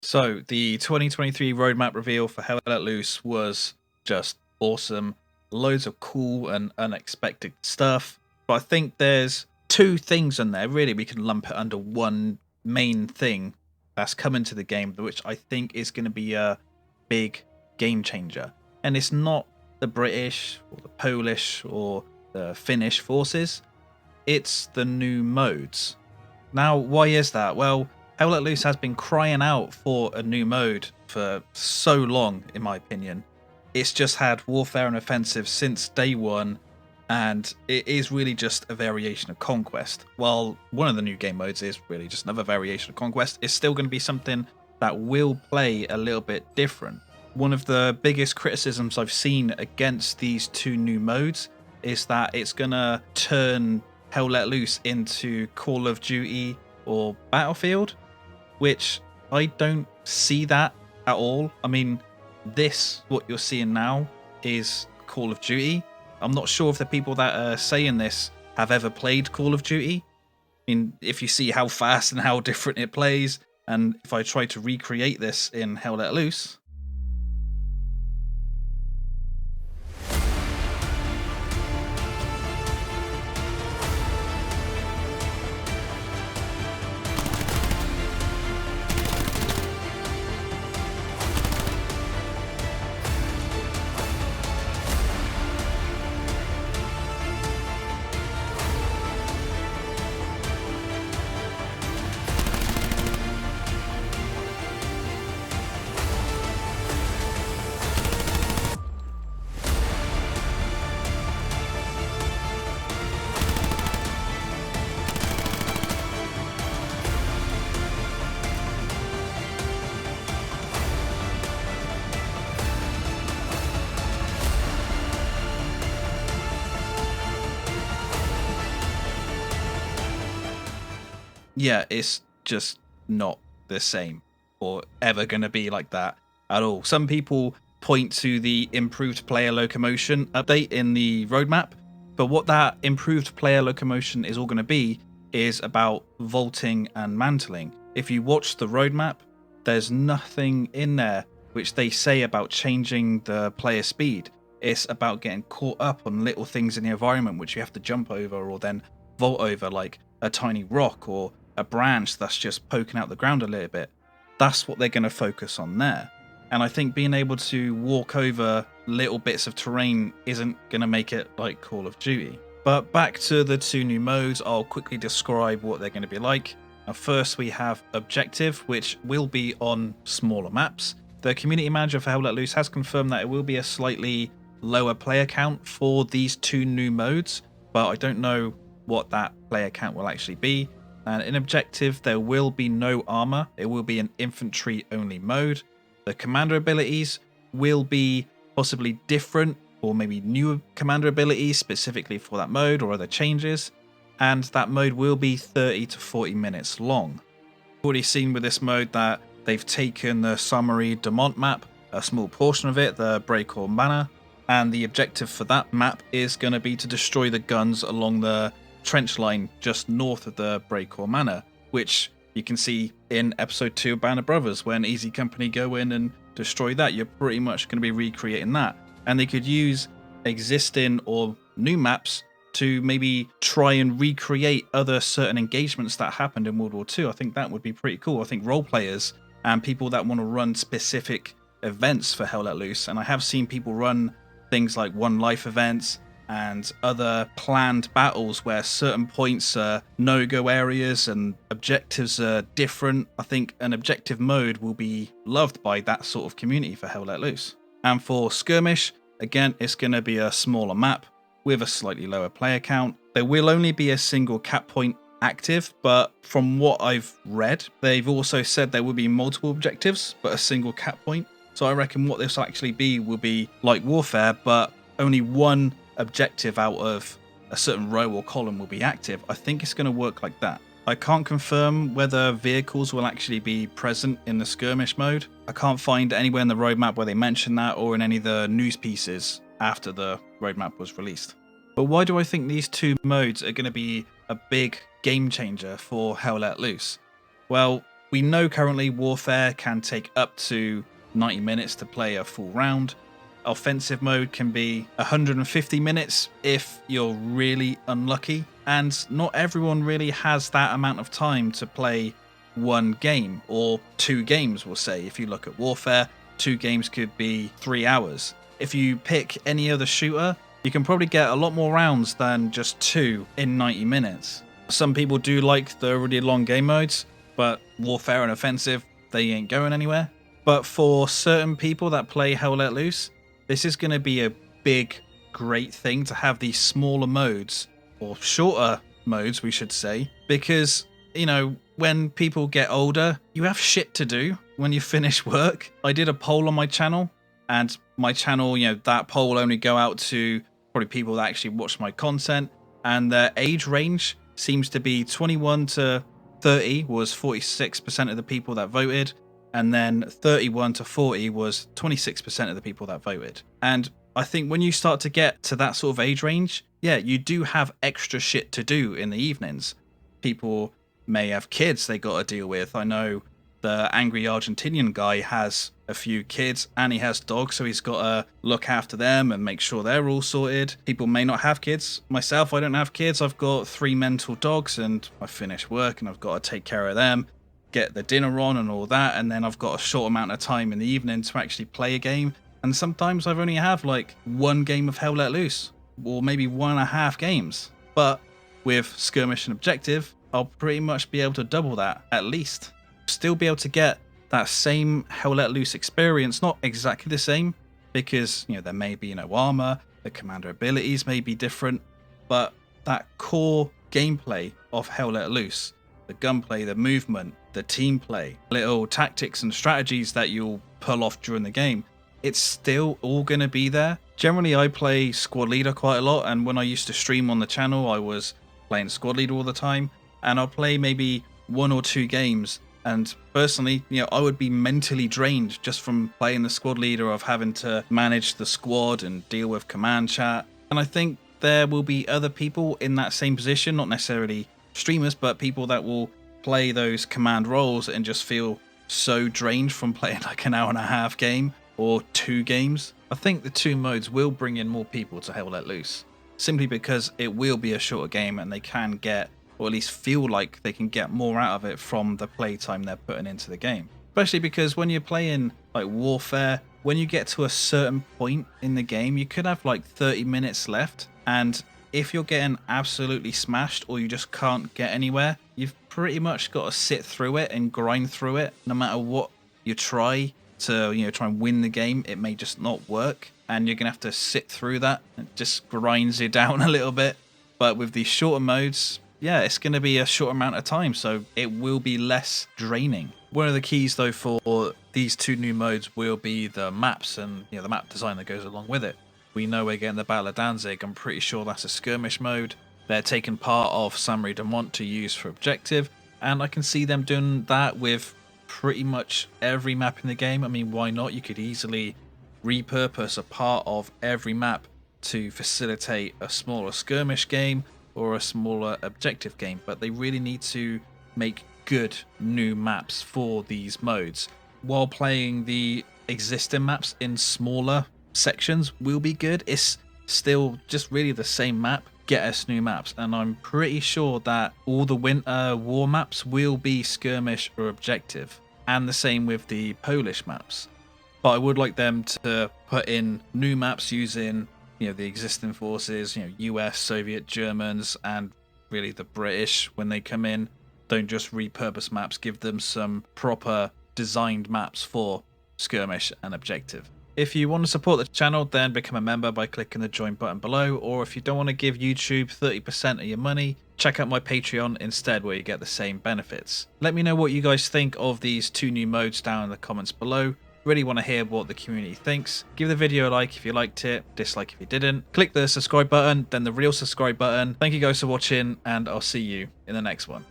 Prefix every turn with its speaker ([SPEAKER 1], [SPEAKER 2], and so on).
[SPEAKER 1] So the 2023 roadmap reveal for Hell Let Loose was just awesome. Loads of cool and unexpected stuff. But I think there's two things in there. Really, we can lump it under one main thing that's coming to the game, which I think is going to be a big game changer. And it's not the British or the Polish or the Finnish forces. It's the new modes. Now, why is that? Well, Hell Let Loose has been crying out for a new mode for so long, in my opinion. It's just had Warfare and Offensive since day one, and it is really just a variation of Conquest. While one of the new game modes is really just another variation of Conquest, it's still going to be something that will play a little bit different. One of the biggest criticisms I've seen against these two new modes is that it's going to turn Hell Let Loose into Call of Duty or Battlefield, which I don't see that at all. I mean, what you're seeing now, is Call of Duty. I'm not sure if the people that are saying this have ever played Call of Duty. I mean, if you see how fast and how different it plays, and if I try to recreate this in Hell Let Loose, yeah, it's just not the same or ever going to be like that at all. Some people point to the improved player locomotion update in the roadmap, but what that improved player locomotion is all going to be is about vaulting and mantling. If you watch the roadmap, there's nothing in there which they say about changing the player speed. It's about getting caught up on little things in the environment which you have to jump over or then vault over, like a tiny rock or a branch that's just poking out the ground a little bit. That's what they're going to focus on there. And I think being able to walk over little bits of terrain isn't going to make it like Call of Duty. But back to the two new modes, I'll quickly describe what they're going to be like. Now, first, we have Objective, which will be on smaller maps. The community manager for Hell Let Loose has confirmed that it will be a slightly lower player count for these two new modes, but I don't know what that player count will actually be. And in Objective, there will be no armor. It will be an infantry only mode. The commander abilities will be possibly different, or maybe new commander abilities specifically for that mode or other changes. And that mode will be 30 to 40 minutes long. We've already seen with this mode that they've taken the Summary Demont map, a small portion of it, the Breakor Manor, and the objective for that map is going to be to destroy the guns along the trench line just north of the Breakor Manor, which you can see in episode 2 of Band of Brothers. When Easy Company go in and destroy that, you're pretty much going to be recreating that. And they could use existing or new maps to maybe try and recreate other certain engagements that happened in World War II. I think that would be pretty cool. I think role players and people that want to run specific events for Hell Let Loose, and I have seen people run things like One Life events and other planned battles where certain points are no-go areas and objectives are different. I think an objective mode will be loved by that sort of community for Hell Let Loose. And for Skirmish, again, it's going to be a smaller map with a slightly lower player count. There will only be a single cap point active, but from what I've read, they've also said there will be multiple objectives, but a single cap point. So I reckon what this will actually be will be like Warfare, but only one objective out of a certain row or column will be active. I think it's going to work like that. I can't confirm whether vehicles will actually be present in the skirmish mode. I can't find anywhere in the roadmap where they mention that or in any of the news pieces after the roadmap was released. But why do I think these two modes are going to be a big game changer for Hell Let Loose? Well, We know currently Warfare can take up to 90 minutes to play a full round. Offensive mode can be 150 minutes if you're really unlucky, and not everyone really has that amount of time to play one game or 2 games. We'll say if you look at Warfare, 2 games could be 3 hours. If you pick any other shooter, you can probably get a lot more rounds than just 2 in 90 minutes. Some people do like the really long game modes, but Warfare and Offensive, they ain't going anywhere. But for certain people that play Hell Let Loose, this is going to be a big, great thing to have these smaller modes, or shorter modes, we should say, because, you know, when people get older, you have shit to do when you finish work. I did a poll on my channel, and my channel, you know, that poll will only go out to probably people that actually watch my content, and their age range seems to be 21 to 30 was 46% of the people that voted, and then 31 to 40 was 26% of the people that voted. And I think when you start to get to that sort of age range, yeah, you do have extra shit to do in the evenings. People may have kids they got to deal with. I know the angry Argentinian guy has a few kids and he has dogs, so he's got to look after them and make sure they're all sorted. People may not have kids. Myself, I don't have kids. I've got 3 mental dogs, and I finish work and I've got to take care of them, get the dinner on and all that, and then I've got a short amount of time in the evening to actually play a game. And sometimes I've only have like 1 game of Hell Let Loose, or maybe 1.5 games. But with Skirmish and Objective, I'll pretty much be able to double that at least. Still be able to get that same Hell Let Loose experience, not exactly the same, because, you know, there may be no armor, the commander abilities may be different, but that core gameplay of Hell Let Loose, the gunplay, the movement, the team play, little tactics and strategies that you'll pull off during the game, it's still all going to be there. Generally, I play Squad Leader quite a lot, and when I used to stream on the channel, I was playing Squad Leader all the time, and I'll play maybe 1 or 2 games, and personally, you know, I would be mentally drained just from playing the Squad Leader, of having to manage the squad and deal with command chat. And I think there will be other people in that same position, not necessarily streamers, but people that will play those command roles and just feel so drained from playing like an hour-and-a-half game or 2 games. I think the 2 modes will bring in more people to Hell Let Loose, simply because it will be a shorter game and they can get, or at least feel like they can get more out of it from the playtime they're putting into the game. Especially because when you're playing like Warfare, when you get to a certain point in the game, you could have like 30 minutes left, and if you're getting absolutely smashed or you just can't get anywhere, you've pretty much got to sit through it and grind through it. No matter what you try to, you know, try and win the game, it may just not work, and you're gonna have to sit through that. It just grinds you down a little bit. But with these shorter modes, yeah, it's going to be a short amount of time, so it will be less draining. One of the keys, though, for these 2 new modes will be the maps and, you know, the map design that goes along with it. We know we're getting the Battle of Danzig. I'm pretty sure that's a skirmish mode. They're taking part of San Marie de Mont to use for Objective, and I can see them doing that with pretty much every map in the game. I mean, why not? You could easily repurpose a part of every map to facilitate a smaller skirmish game or a smaller objective game, but they really need to make good new maps for these modes. While playing the existing maps in smaller sections will be good, it's still just really the same map. Get us new maps, and I'm pretty sure that all the winter war maps will be skirmish or objective, and the same with the Polish maps. But I would like them to put in new maps using, you know, the existing forces, you know, US, Soviet, Germans, and really the British when they come in. Don't just repurpose maps, give them some proper designed maps for skirmish and objective. If you want to support the channel, then become a member by clicking the join button below, or if you don't want to give YouTube 30% of your money, check out my Patreon instead, where you get the same benefits. Let me know what you guys think of these 2 new modes down in the comments below. Really want to hear what the community thinks. Give the video a like if you liked it, dislike if you didn't. Click the subscribe button, then the real subscribe button. Thank you guys for watching, and I'll see you in the next one.